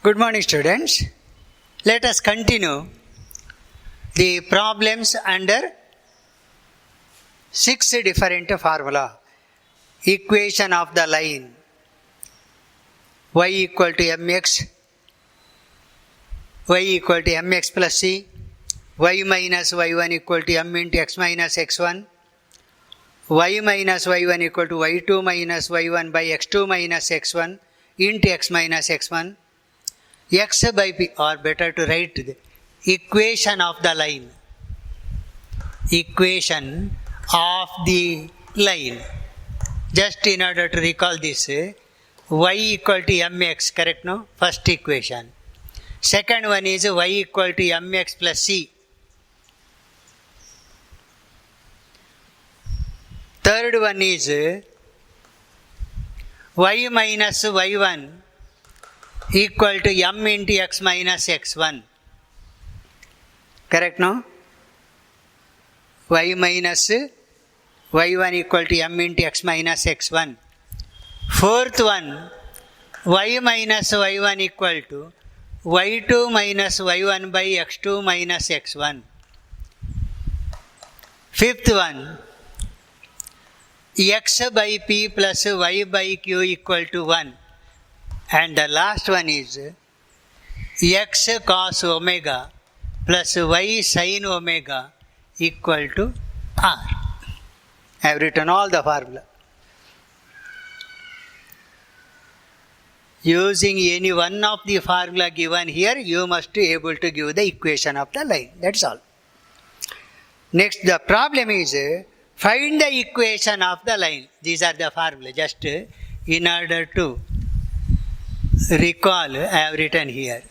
Good morning, students. Let us continue the problems under 6 different formula. Equation of the line y equal to mx, y equal to mx plus c, y minus y1 equal to m into x minus x1, y minus y1 equal to y2 minus y1 by x2 minus x1 into x minus x1, x by p, or better to write the equation of the line. Equation of the line. Just in order to recall this, y equal to mx, correct no? First equation. Second one is y equal to mx plus c. Third one is y minus y1 equal to m into x minus x1. Correct no? Y minus y1 equal to m into x minus x1. Fourth one, y minus y1 equal to y2 minus y1 by x2 minus x1. Fifth one, x by p plus y by q equal to 1. And the last one is x cos omega plus y sin omega equal to r. I have written all the formula. Using any one of the formula given here, you must be able to give the equation of the line. That's all. Next, the problem is find the equation of the line. These are the formula. Just in order to recall, I have written here.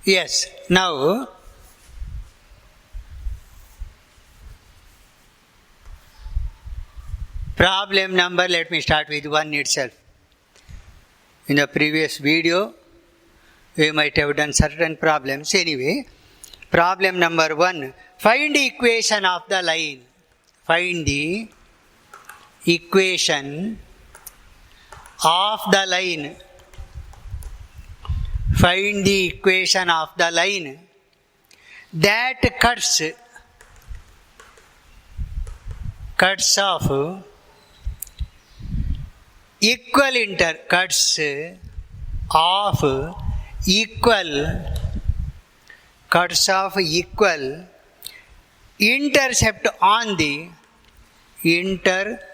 Yes, now problem number, let me start with 1 itself. In the previous video, we might have done certain problems. Anyway, problem number 1, find the equation of the line. Find the equation of the line. Find the equation of the line that cuts off equal intercepts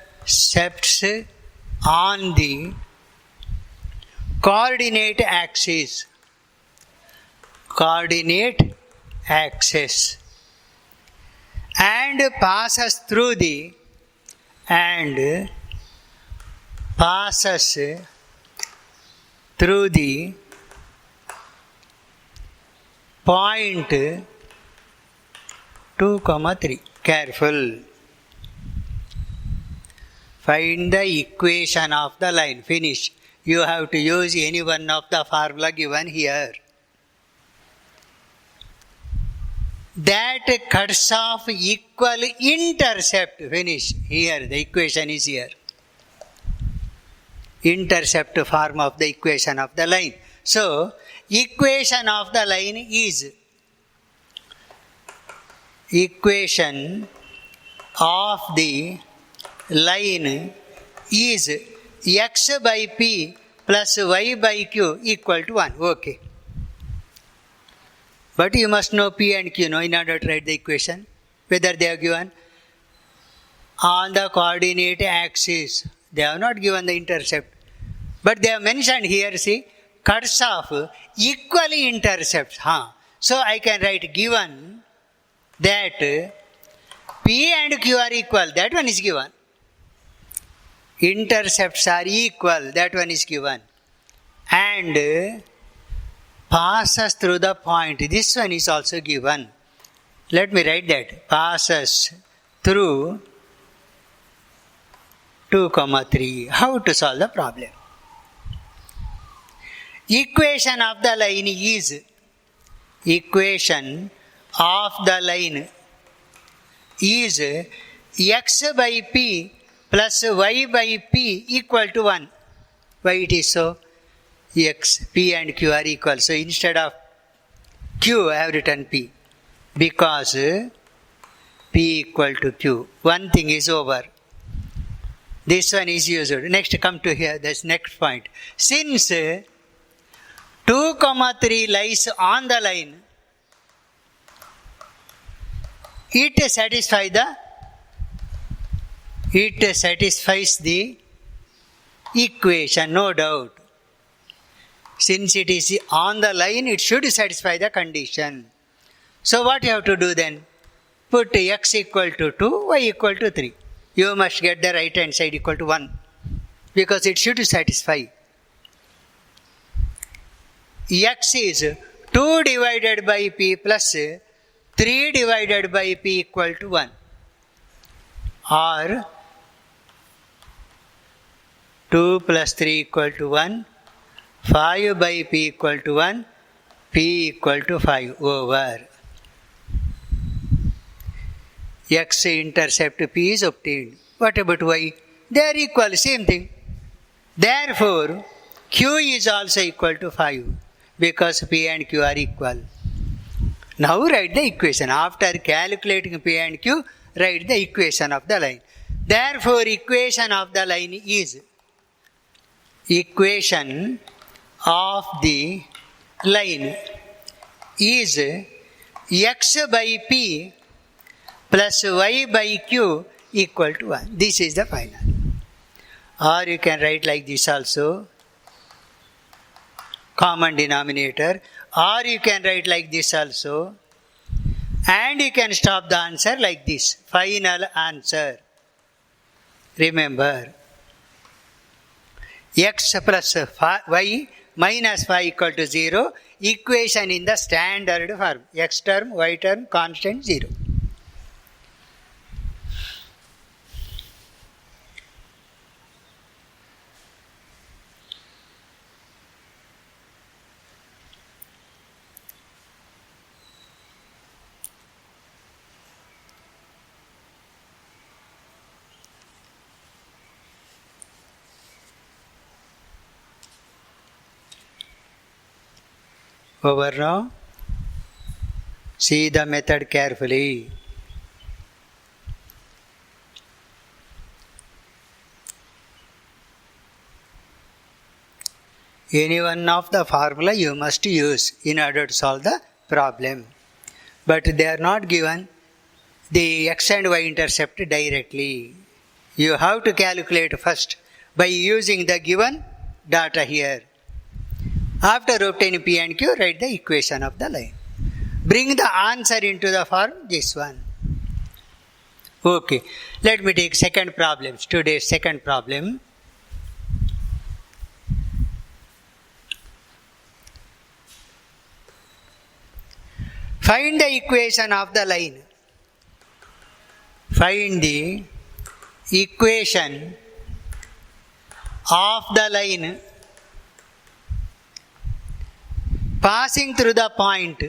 on the coordinate axis and passes through the point 2, 3. Careful. Find the equation of the line. Finish. You have to use any one of the formula given here. That cuts off equal intercept. Finish. Here, the equation is here. Intercept form of the equation of the line. So, equation of the line is equation of the line is x by p plus y by q equal to 1. Okay. But you must know p and q in order to write the equation. Whether they are given on the coordinate axis. They have not given the intercept. But they have mentioned here, see, cuts off equally intercepts. So I can write given that p and q are equal. That one is given. Intercepts are equal. That one is given. And passes through the point. This one is also given. Let me write that. Passes through 2, 3. How to solve the problem? Equation of the line is x by p plus y by p equal to 1. Why it is so? X, P and Q are equal. So instead of Q, I have written P. Because P equal to Q. One thing is over. This one is used. Next, come to here, this next point. Since 2, 3 lies on the line, it satisfies the equation, no doubt. Since it is on the line, it should satisfy the condition. So what you have to do then? Put x equal to 2, y equal to 3. You must get the right hand side equal to 1. Because it should satisfy. X is 2 divided by p plus 3 divided by p equal to 1. Or 2 plus 3 equal to 1. 5 by p equal to 1. P equal to 5 over. X intercept P is obtained. What about Y? They are equal, same thing. Therefore, Q is also equal to 5 because P and Q are equal. Now write the equation. After calculating P and Q, write the equation of the line. Therefore, equation of the line is X by P plus Y by Q equal to 1. This is the final. Or you can write like this also, common denominator. Or you can write like this also. And you can stop the answer like this. Final answer. Remember, x plus y minus 5 equal to 0. Equation in the standard form. X term, y term, constant 0. Over now. See the method carefully. Any one of the formula you must use in order to solve the problem. But they are not given the x and y intercept directly. You have to calculate first by using the given data here. After obtaining P and Q, write the equation of the line. Bring the answer into the form, this one. Okay, let me take second problem. Today's second problem. Find the equation of the line. Find the equation of the line passing through the point.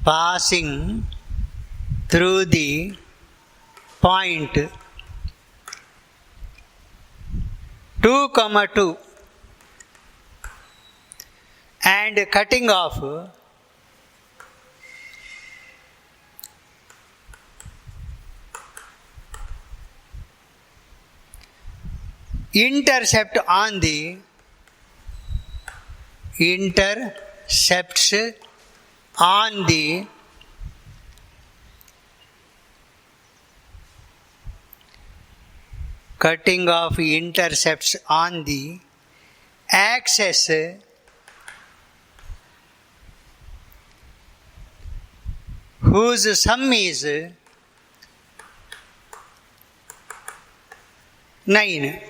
Passing through the point 2, 2 and cutting off intercepts on the cutting off intercepts on the axis whose sum is 9.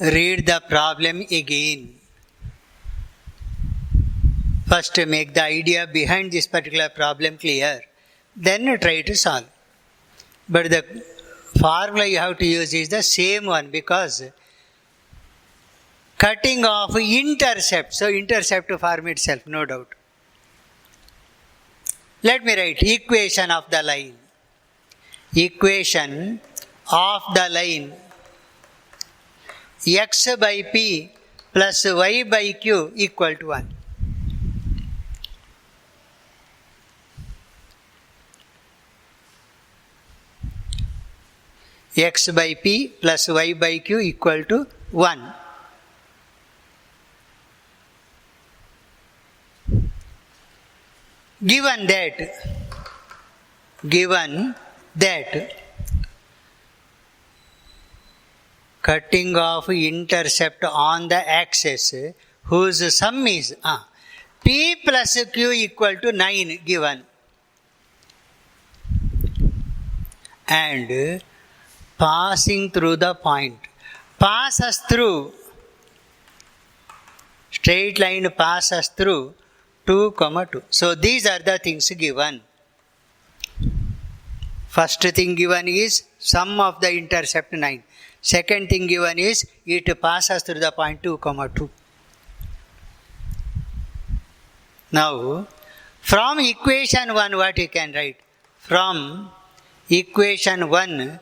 Read the problem again. First, make the idea behind this particular problem clear. Then try to solve. But the formula you have to use is the same one because cutting off intercept. So intercept to form itself, no doubt. Let me write equation of the line. Equation of the line x by p plus y by q equal to 1. X by p plus y by q equal to 1. Given that cutting off intercept on the axis whose sum is p plus q equal to 9 given, and passing through the point, passes through, straight line passes through 2, 2. So these are the things given. First thing given is sum of the intercept 9. Second thing given is it passes through the point 2, 2. Now, from equation 1 what you can write? From equation 1,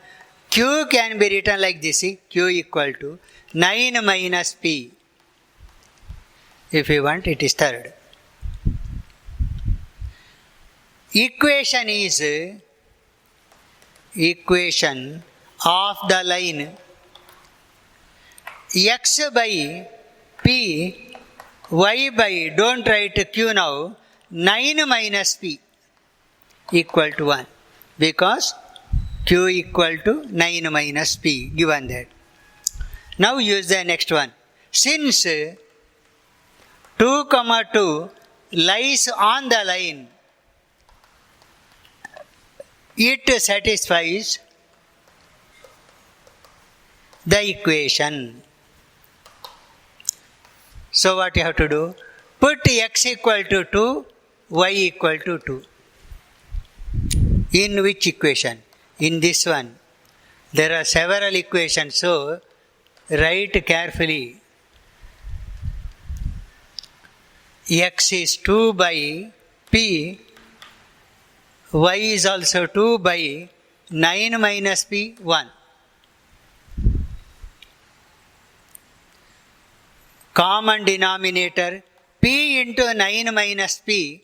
q can be written like this, q equal to 9 minus p. If you want, it is third. Equation is equation of the line x by p, y by, don't write q now, 9 minus p equal to 1, because q equal to 9 minus p, given that. Now use the next one. Since 2, 2 lies on the line, it satisfies the equation. So what you have to do? Put x equal to 2, y equal to 2. In which equation? In this one. There are several equations, so write carefully. X is 2 by p, y is also 2 by 9 minus p, 1. Common denominator, p into 9 minus p,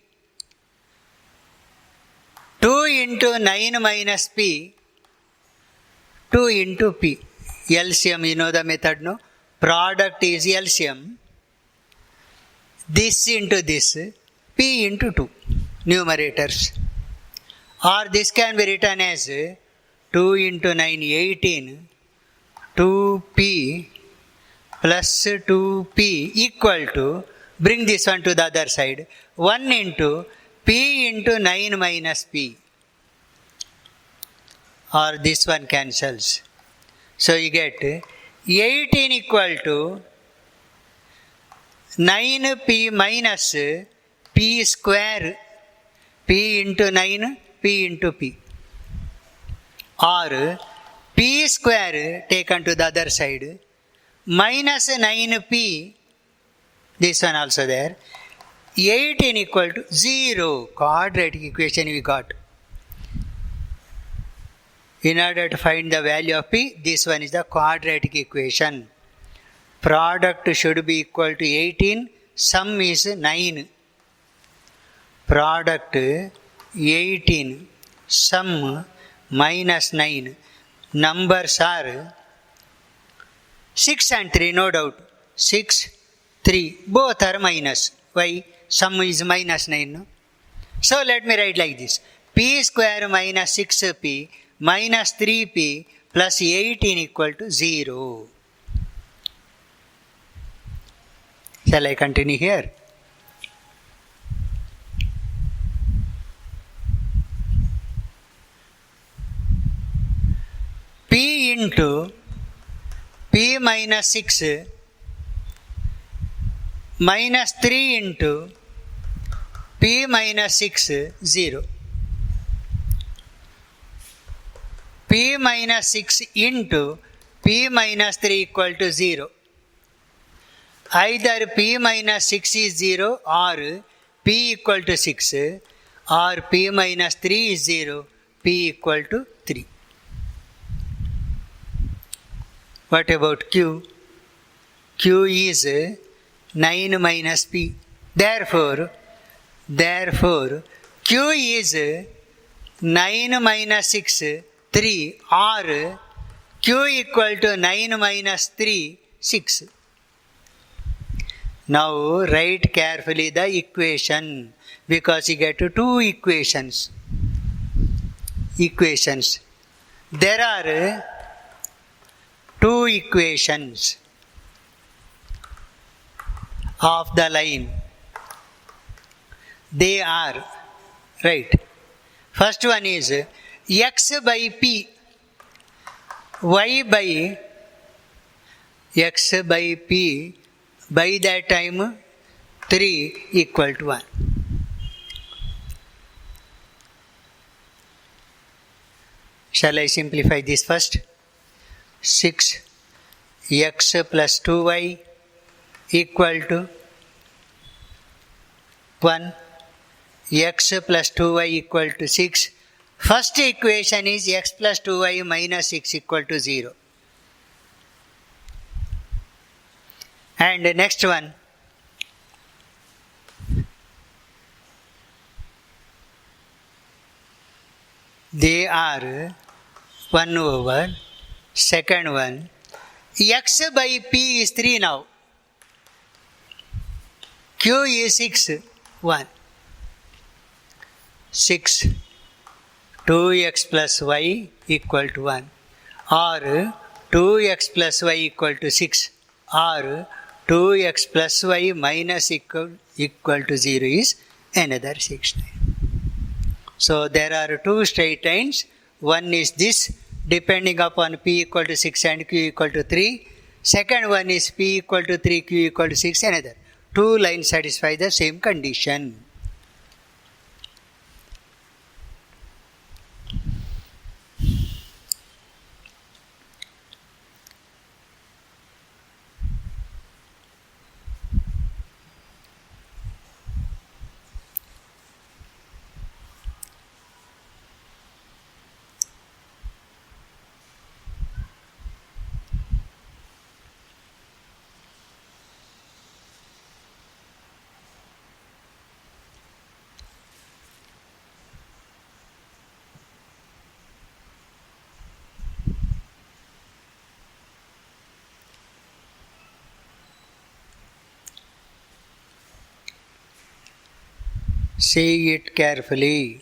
2 into 9 minus p, 2 into p. LCM, you know the method, no? Product is LCM. This into this, p into 2, numerators. Or this can be written as 2 into 9, 18, 2p plus 2p equal to, bring this one to the other side, 1 into p into 9 minus p. Or this one cancels. So you get 18 equal to 9p minus p square, p into 9, p into p. Or p square taken to the other side, minus 9p, this one also there, 18 equal to 0. Quadratic equation we got. In order to find the value of p, this one is the quadratic equation. Product should be equal to 18, sum is 9. Product 18, sum minus 9. Numbers are 6 and 3, no doubt. 6, 3, both are minus. Why? Sum is minus 9. No? So let me write like this. P square minus 6p minus 3p plus 18 equal to 0. Shall I continue here? P into p minus 6 minus 3 into p minus 6, 0. P minus 6 into p minus 3 equal to 0. Either p minus 6 is 0 or p equal to 6, or p minus 3 is 0, p equal to 3. What about Q? Q is 9 minus P. Therefore, Q is 9 minus 6, 3, or Q equal to 9 minus 3, 6. Now write carefully the equation, because you get two equations. There are two equations of the line. They are, right, first one is x by p, y by x by p, by that time 3 equal to 1. Shall I simplify this first? 6 x plus 2y equal to 1. X plus 2y equal to 6. First equation is x plus 2y minus 6 equal to 0. And the next one, they are 1 over second one. X by p is 3 now. Q is 6, 1. 6, 2x plus y equal to 1, or 2x plus y equal to 6, or 2x plus y minus equal to 0 is another 6. So there are two straight lines. One is this, depending upon p equal to 6 and q equal to 3. Second one is p equal to 3, q equal to 6, another. Two lines satisfy the same condition. See it carefully.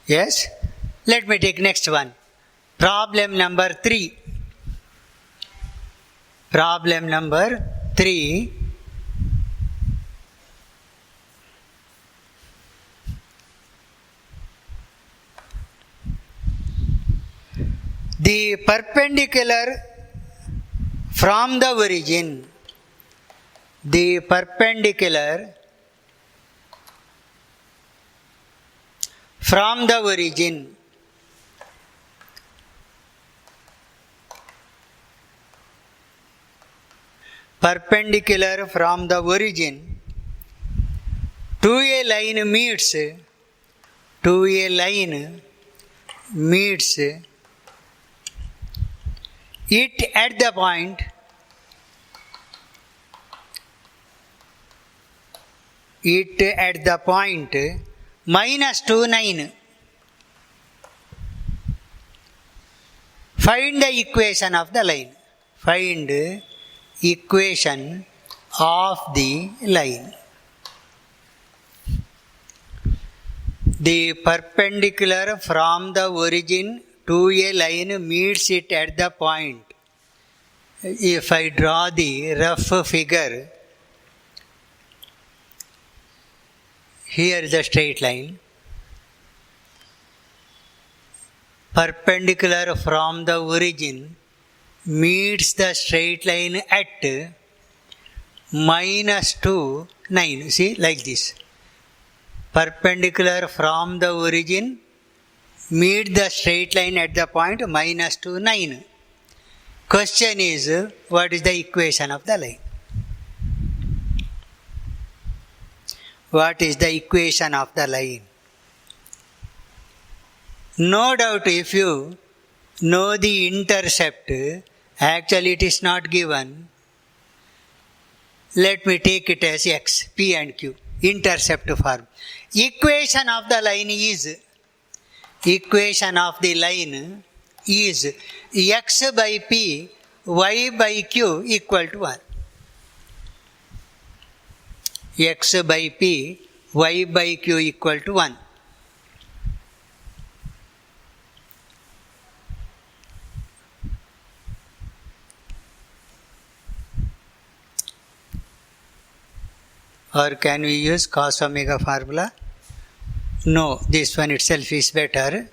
Yes? Let me take next one. Problem number 3. Problem number 3. The perpendicular from the origin. The perpendicular from the origin to a line meets it at the point minus 2, 9. Find the equation of the line. Find equation of the line. The perpendicular from the origin to a line meets it at the point. If I draw the rough figure, here is a straight line. Perpendicular from the origin meets the straight line at minus 2, 9. See, like this. Perpendicular from the origin meet the straight line at the point minus 2, 9. Question is, what is the equation of the line? What is the equation of the line? No doubt if you know the intercept, actually it is not given. Let me take it as x, p and q, intercept form. Equation of the line is x by p, y by q equal to 1. X by p, y by q equal to 1. Or can we use cos omega formula? No, this one itself is better.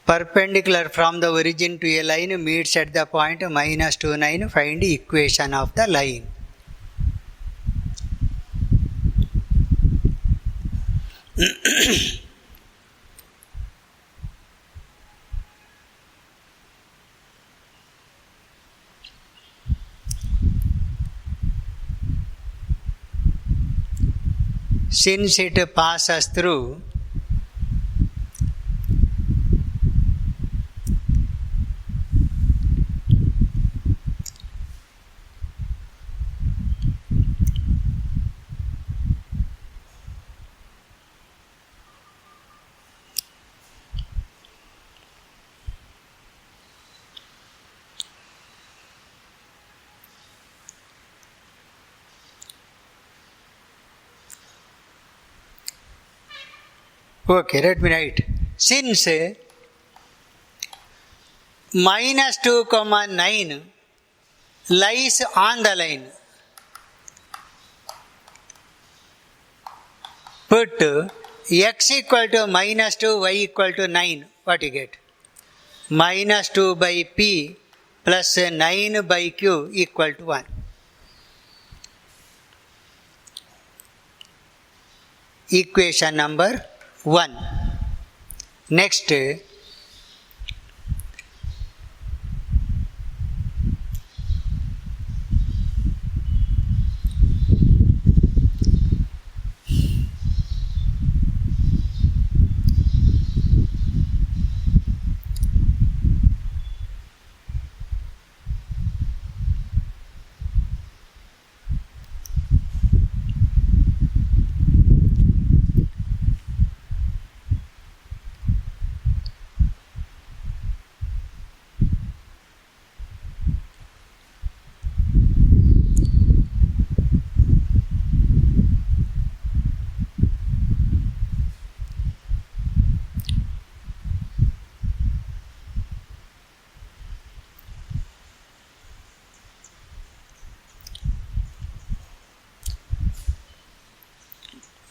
Perpendicular from the origin to a line meets at the point minus 2, 9. Find the equation of the line. Since it passes through okay, let me write. Since minus 2, 9 lies on the line, put x equal to minus 2, y equal to 9. What you get? Minus 2 by p plus 9 by q equal to 1. Equation number 1. Next,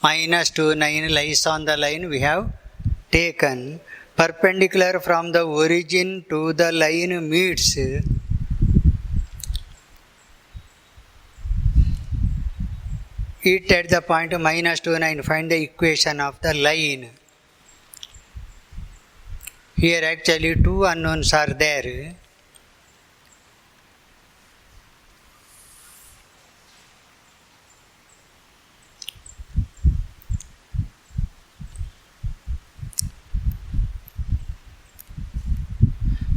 minus 2, 9 lies on the line. We have taken perpendicular from the origin to the line meets it at the point minus 2, 9. Find the equation of the line. Here actually two unknowns are there.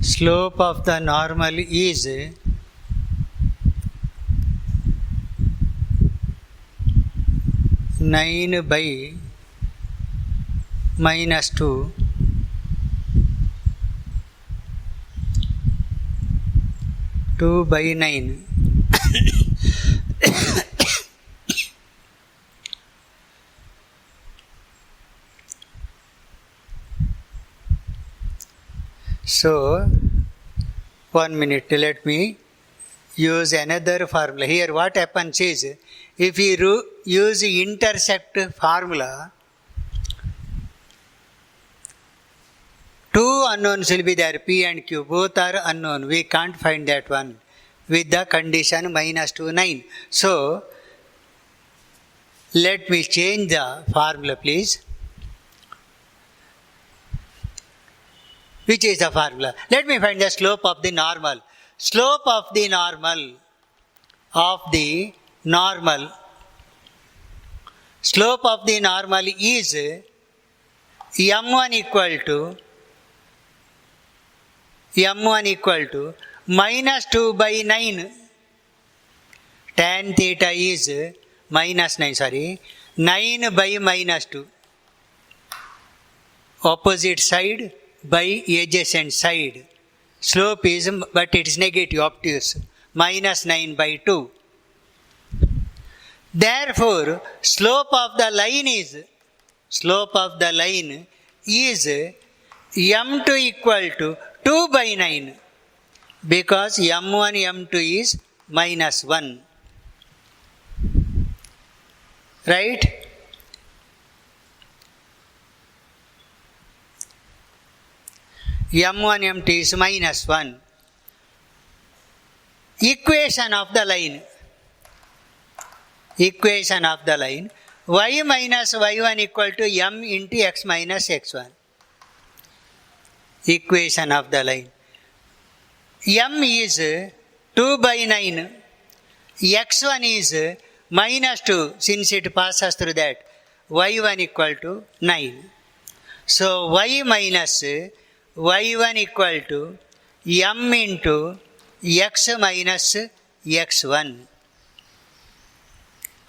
Slope of the normal is nine by minus 2 2 by 9. So, 1 minute, let me use another formula. Here what happens is, if we use intercept formula, two unknowns will be there, p and q, both are unknown. We can't find that one with the condition minus 2, 9. So, Let me change the formula, please. Which is the formula? Let me find the slope of the normal. Slope of the normal slope of the normal is m1 equal to minus 2 by 9. Tan theta is minus 9 by minus 2. Opposite side by adjacent side. Slope is, but it is negative, obtuse, minus 9 by 2. Therefore, slope of the line is m2 equal to 2 by 9, because m1, m2 is minus 1. Right? m1, m2 is minus 1. Equation of the line, y minus y1 equal to m into x minus x1. Equation of the line. M is 2 by 9, x1 is minus 2, since it passes through that, y1 equal to 9. So y minus y1 equal to m into x minus x1,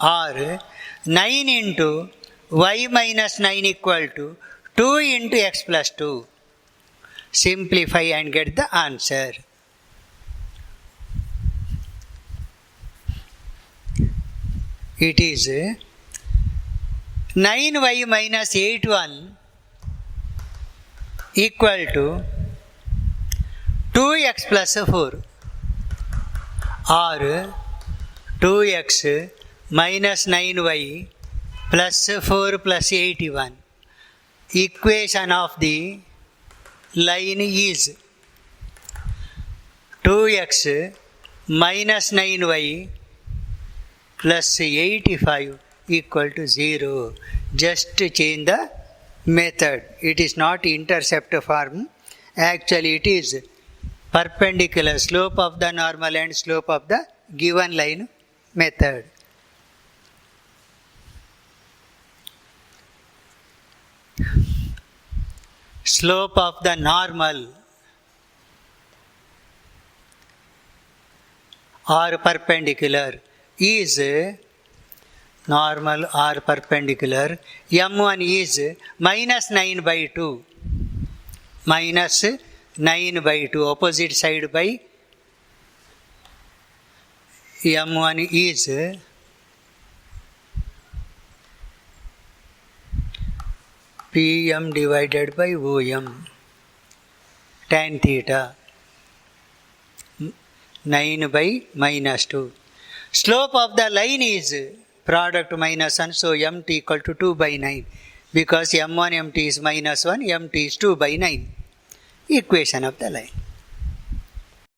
or 9 into y minus 9 equal to 2 into x plus 2. Simplify and get the answer. It is 9y minus 8y equal to 2x plus 4, or 2x minus 9y plus 4 plus 81. Equation of the line is 2x minus 9y plus 85 equal to 0. Just change the method. It is not intercept form. Actually, it is perpendicular, slope of the normal and slope of the given line method. Slope of the normal or perpendicular is normal or perpendicular. M1 is minus 9 by 2. Minus 9 by 2. Opposite side by M1 is PM divided by OM. Tan theta. 9 by minus 2. Slope of the line is product minus 1, so mt equal to 2 by 9. Because m1 mt is minus 1, mt is 2 by 9. Equation of the line.